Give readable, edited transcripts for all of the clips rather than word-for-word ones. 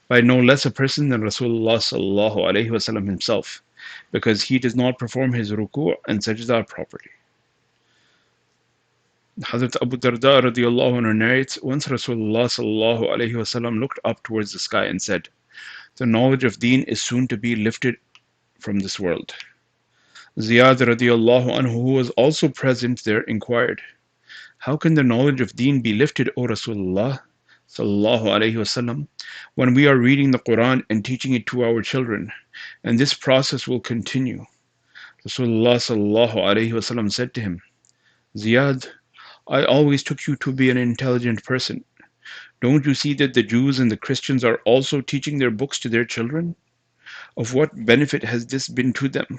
by no less a person than Rasulullah sallallahu alaihi wasallam himself, because he does not perform his ruku' and sajda properly. Hazrat Abu Darda radiallahu anhu narrates, once Rasulullah sallallahu alaihi wasallam looked up towards the sky and said, "The knowledge of deen is soon to be lifted from this world." Ziyad radiallahu anhu, who was also present there, inquired, "How can the knowledge of deen be lifted, O Rasulullah sallallahu alaihi wasallam, when we are reading the Quran and teaching it to our children, and this process will continue?" Rasulullah sallallahu alaihi wasallam said to him, "Ziyad, I always took you to be an intelligent person. Don't you see that the Jews and the Christians are also teaching their books to their children? Of what benefit has this been to them?"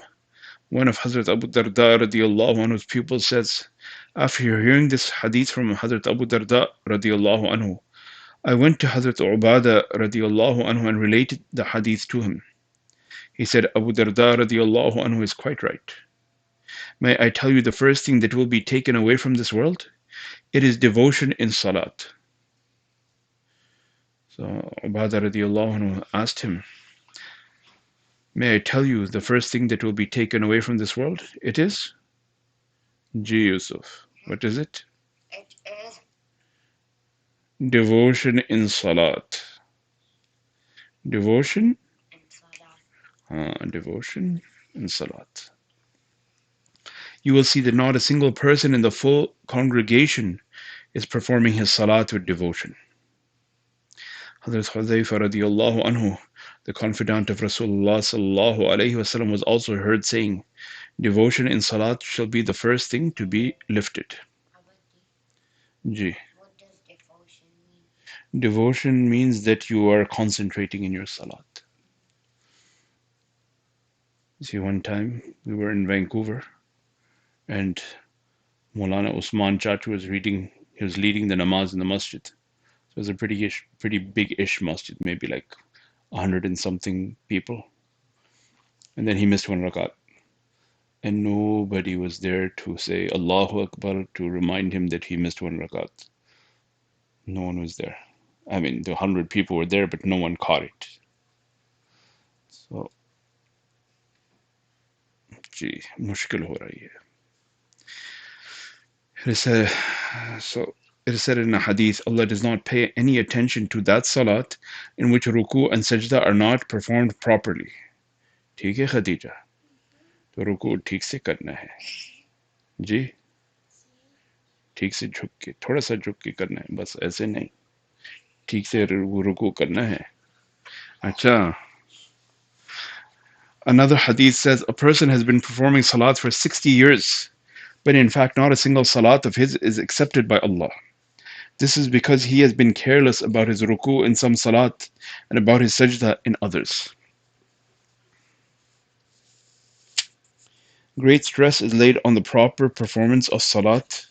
One of Hazrat Abu Darda radiallahu anhu's pupils says, after hearing this hadith from Hazrat Abu Darda radiallahu anhu, I went to Hazrat Ubadah radiallahu anhu and related the hadith to him. He said, Abu Darda radiallahu anhu is quite right. May I tell you the first thing that will be taken away from this world? It is devotion in salat. So Ubadah radiallahu anhu asked him, may I tell you the first thing that will be taken away from this world? It is? Ji Yusuf. What is it? It is Devotion in salat. Devotion? in salat. Devotion in salat. You will see that not a single person in the full congregation is performing his salat with devotion. Hazrat Hudhayfa radiallahu anhu, the confidant of Rasulullah sallallahu alayhi wasallam, was also heard saying, devotion in salat shall be the first thing to be lifted. Ji. What does devotion mean? Devotion means that you are concentrating in your salat. See, one time we were in Vancouver and Maulana Usman Chachu was leading the namaz in the masjid. So it was a pretty big-ish masjid, maybe like 100 and something people. And then he missed one rakat. And nobody was there to say Allahu Akbar to remind him that he missed one rakat. No one was there. I mean, the 100 people were there, but no one caught it. So, gee, mushkil ho rahi hai. It is said, so it is said in a hadith, Allah does not pay any attention to that salat in which ruku and sajda are not performed properly. ठीक है खदीजा, तो रुकू ठीक से करना है जी, ठीक से झुक के, थोड़ा सा झुक के करना है, बस ऐसे नहीं, ठीक से रुकू करना है. अच्छा. Another hadith says a person has been performing salat for 60 years, but in fact not a single salat of his is accepted by Allah. This is because he has been careless about his ruku in some salat and about his sajda in others. Great stress is laid on the proper performance of salat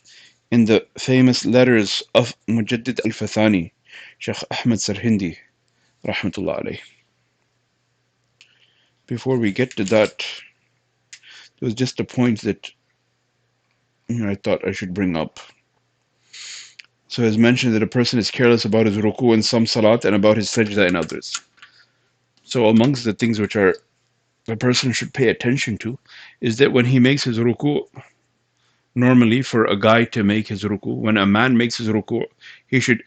in the famous letters of Mujaddid al-Fathani, Shaykh Ahmad Sarhindi, rahmatullah alayh. Before we get to that, there was just a point that I thought I should bring up. So it is mentioned that a person is careless about his ruku in some salat and about his sajda in others. So amongst the things which a person should pay attention to is that when he makes his ruku, normally for a guy to make his ruku, when a man makes his ruku, he should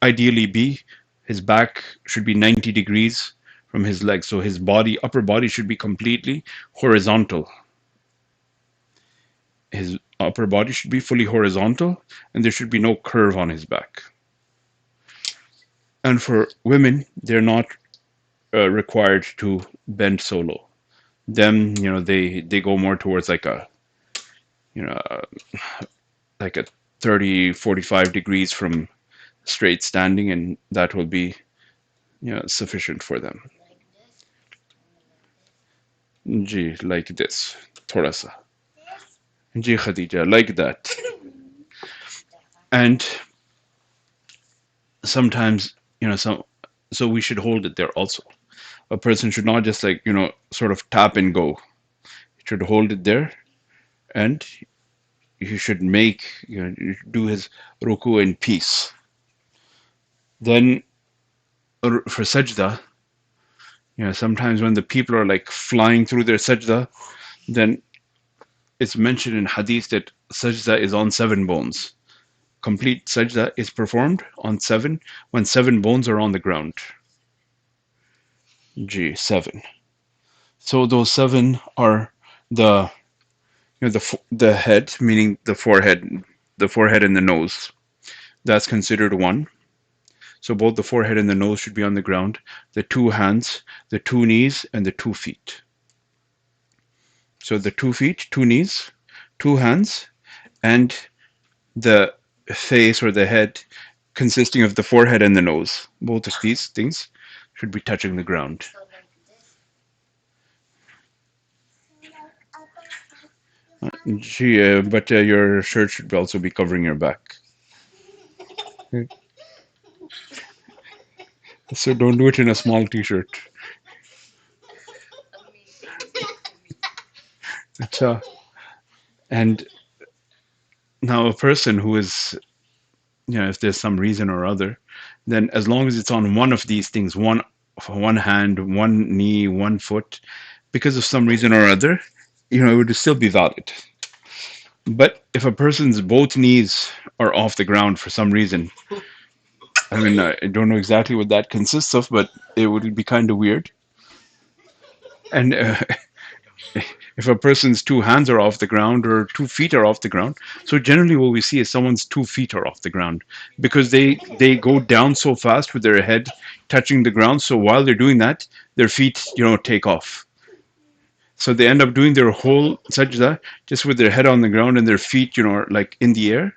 ideally be, his back should be 90 degrees from his legs. So his upper body should be completely horizontal. His upper body should be fully horizontal and there should be no curve on his back. And for women, they're not required to bend so low. Them, they go more towards like a 30, 45 degrees from straight standing, and that will be sufficient for them. Ji, like this. Thoda sa. Ji Khadija, like that. And sometimes, so we should hold it there also. A person should not just sort of tap and go. He should hold it there, and he should do his ruku in peace. Then for sajda, sometimes when the people are like flying through their sajda, then it's mentioned in hadith that sajda is on seven bones. Complete sajda is performed on seven when seven bones are on the ground. G seven. So those seven are the the head, meaning the forehead and the nose. That's considered one. So both the forehead and the nose should be on the ground. The two hands, the two knees, and the 2 feet. So the 2 feet, two knees, two hands, and the face or the head consisting of the forehead and the nose. Both of these things should be touching the ground. So like this. Gee, but your shirt should also be covering your back. So don't do it in a small t-shirt. Amazing. Acha. And now a person who is, if there's some reason or other, then as long as it's on one of these things, one hand, one knee, one foot, because of some reason or other, it would still be valid. But if a person's both knees are off the ground for some reason, I mean, I don't know exactly what that consists of, but it would be kind of weird. And if a person's two hands are off the ground or 2 feet are off the ground, so generally what we see is someone's 2 feet are off the ground because they go down so fast with their head touching the ground. So while they're doing that, their feet take off. So they end up doing their whole sajda just with their head on the ground and their feet are like in the air,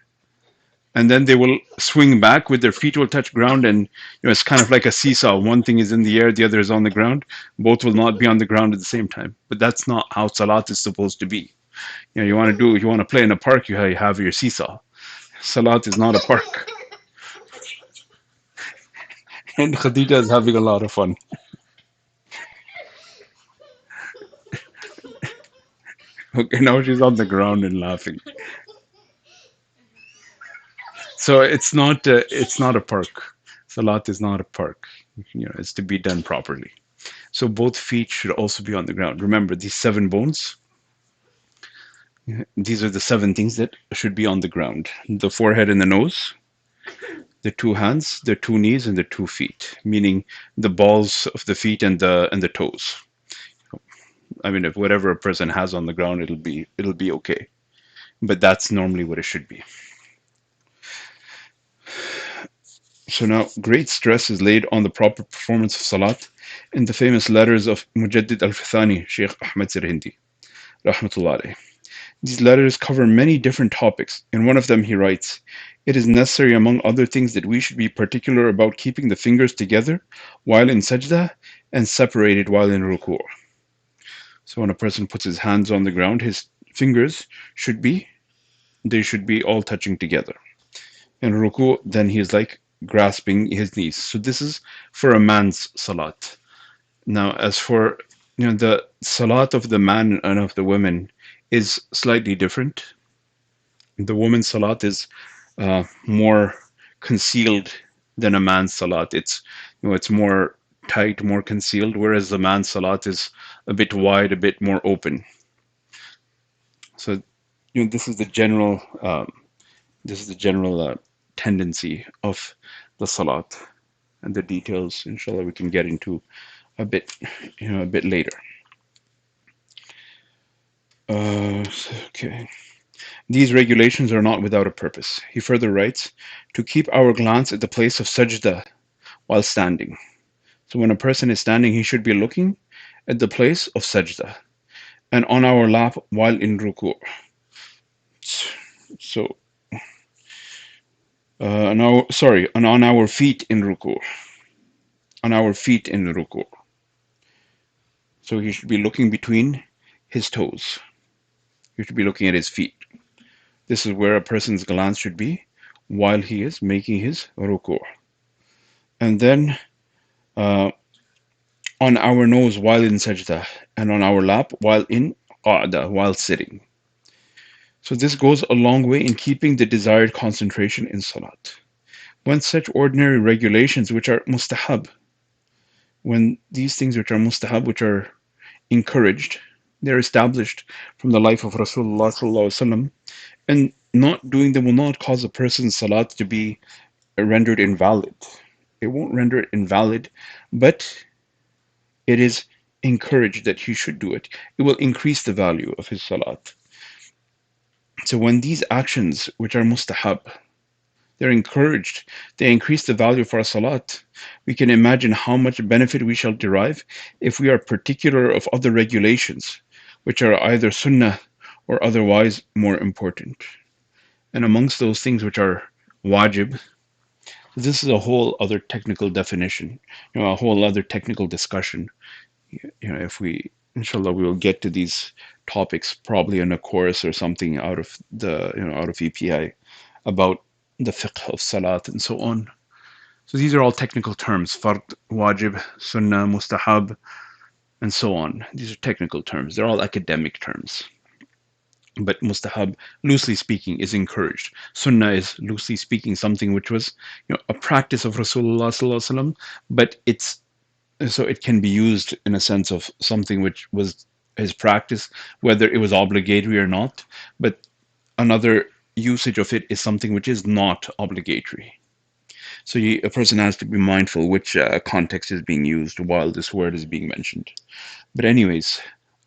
and then they will swing back with their feet will touch ground, and it's kind of like a seesaw. One thing is in the air, the other is on the ground. Both will not be on the ground at the same time, but that's not how salat is supposed to be. You want to play in a park, you have your seesaw. Salat is not a park. And Khadija is having a lot of fun. Okay, now she's on the ground and laughing. So it's not a park. Salat is not a park. It's to be done properly. So both feet should also be on the ground. Remember, these seven bones, these are the seven things that should be on the ground: the forehead and the nose, the two hands, the two knees, and the 2 feet, meaning the balls of the feet and the toes. I mean, if whatever a person has on the ground, it'll be okay. But that's normally what it should be. So now, great stress is laid on the proper performance of salat in the famous letters of Mujaddid al-Fithani, Sheikh Ahmed Sirhindi, rahmatullah alayh. These letters cover many different topics. In one of them, he writes, "It is necessary, among other things, that we should be particular about keeping the fingers together while in sajda and separated while in ruku'." So when a person puts his hands on the ground, his fingers should be they should be all touching together. In ruku', then he is like grasping his knees. So this is for a man's salat. Now, as for the salat of the man and of the women is slightly different. The woman's salat is more concealed than a man's salat. It's more tight, more concealed, whereas the man's salat is a bit wide, a bit more open. So this is the general tendency of the salat, and the details, inshallah, we can get into a bit later. Okay. These regulations are not without a purpose. He further writes, to keep our glance at the place of sajda while standing. So when a person is standing, he should be looking at the place of sajda, and on our lap while in ruku'. So, and on our feet in ruku'. On our feet in ruku'. So he should be looking between his toes. He should be looking at his feet. This is where a person's glance should be while he is making his ruku'. And then on our nose while in sajda, and on our lap while in qa'da, while sitting. So this goes a long way in keeping the desired concentration in salat. When such ordinary regulations, which are mustahab, when these things which are mustahab, which are encouraged, they're established from the life of Rasulullah sallallahu alaihi wasallam, and not doing them will not cause a person's salat to be rendered invalid. It won't render it invalid, but it is encouraged that he should do it. It will increase the value of his salat. So when these actions, which are mustahab, they're encouraged, they increase the value of our salat, we can imagine how much benefit we shall derive if we are particular of other regulations, which are either sunnah or otherwise more important. And amongst those things which are wajib, this is a whole other technical definition, a whole other technical discussion. If we, inshallah, we will get to these topics probably in a course or something out of the, out of EPI about the fiqh of salat and so on. So these are all technical terms: fard, wajib, sunnah, mustahab, and so on. These are technical terms. They're all academic terms. But mustahab, loosely speaking, is encouraged. Sunnah is, loosely speaking, something which was, a practice of Rasulullah sallallahu alaihi wasallam, but it's so it can be used in a sense of something which was his practice, whether it was obligatory or not. But another usage of it is something which is not obligatory. So a person has to be mindful which context is being used while this word is being mentioned. But anyways,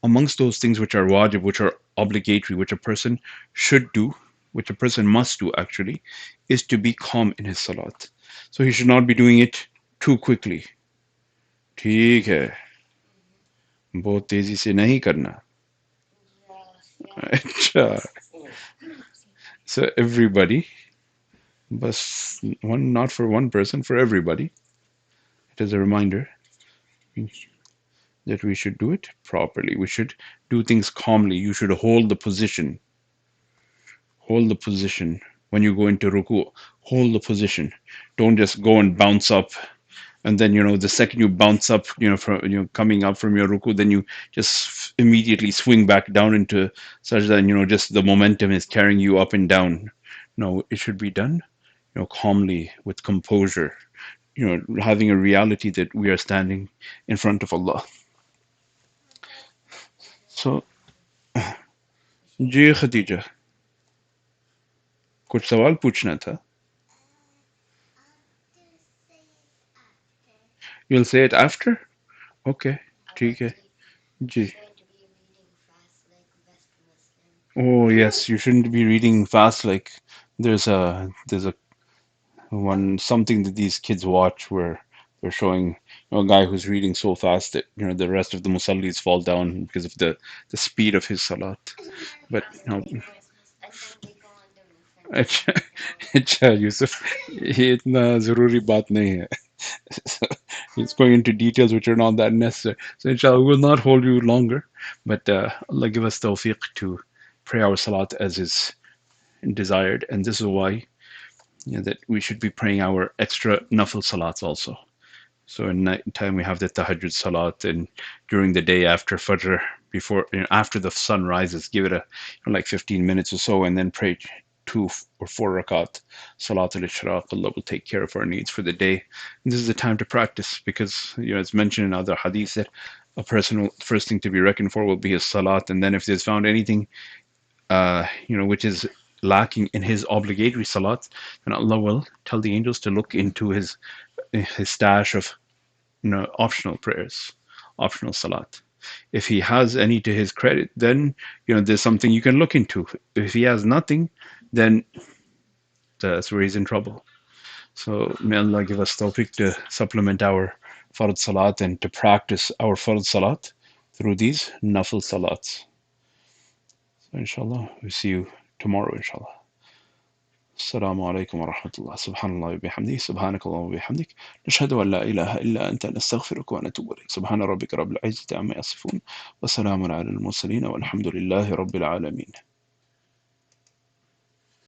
amongst those things which are wajib, which are obligatory, which a person should do, which a person must do actually, is to be calm in his salat. So he should not be doing it too quickly. ठीक है, बहुत तेजी से नहीं करना. Yes, yes. अच्छा. So everybody, but one, not for one person, for everybody. It is a reminder that we should do it properly. We should do things calmly. You should hold the position. Hold the position when you go into ruku. Hold the position. Don't just go and bounce up. And then, the second you bounce up, from coming up from your ruku, then you just immediately swing back down into sajda, and just the momentum is carrying you up and down. No, it should be done, calmly, with composure, having a reality that we are standing in front of Allah. So, जी खदीजा, कुछ सवाल पूछना था. You'll say it after? Okay, ठीक है. You ji. shouldn't be reading fast like West Muslim. Oh yes, you shouldn't be reading fast. Like there's a one something that these kids watch where they're showing, a guy who's reading so fast that the rest of the musallis fall down because of the speed of his salat. But Yes, no. it is. And then they go on the roof and अच्छा. fall down. अच्छा यूसुफ, ये इतना जरूरी बात नहीं है. So he's going into details which are not that necessary. So inshallah, we will not hold you longer, but Allah give us tawfiq to pray our salat as is desired, and this is why, that we should be praying our extra nafil salats also. So in night time we have the tahajjud salat, and during the day after fajr, before, after the sun rises, give it a, like 15 minutes or so, and then pray 2 or 4 rakat salat al-ishraq. Allah will take care of our needs for the day. And this is the time to practice, because it's mentioned in other hadiths that a person will, first thing to be reckoned for will be his salat, and then if there's found anything which is lacking in his obligatory salat, then Allah will tell the angels to look into his stash of optional prayers, optional salat. If he has any to his credit, then there's something you can look into. If he has nothing, then that's where he's in trouble. So may Allah give us tawfiq to supplement our fard salat and to practice our fard salat through these nafil salats. So inshallah, we see you tomorrow, inshallah. السلام عليكم ورحمة الله. سبحان الله وبحمده، سبحانك اللهم وبحمدك، نشهد أن لا إله إلا أنت، نستغفرك ونتوب إليك. سبحان ربك رب العزة عما يصفون، وسلام على المرسلين، والحمد لله رب العالمين.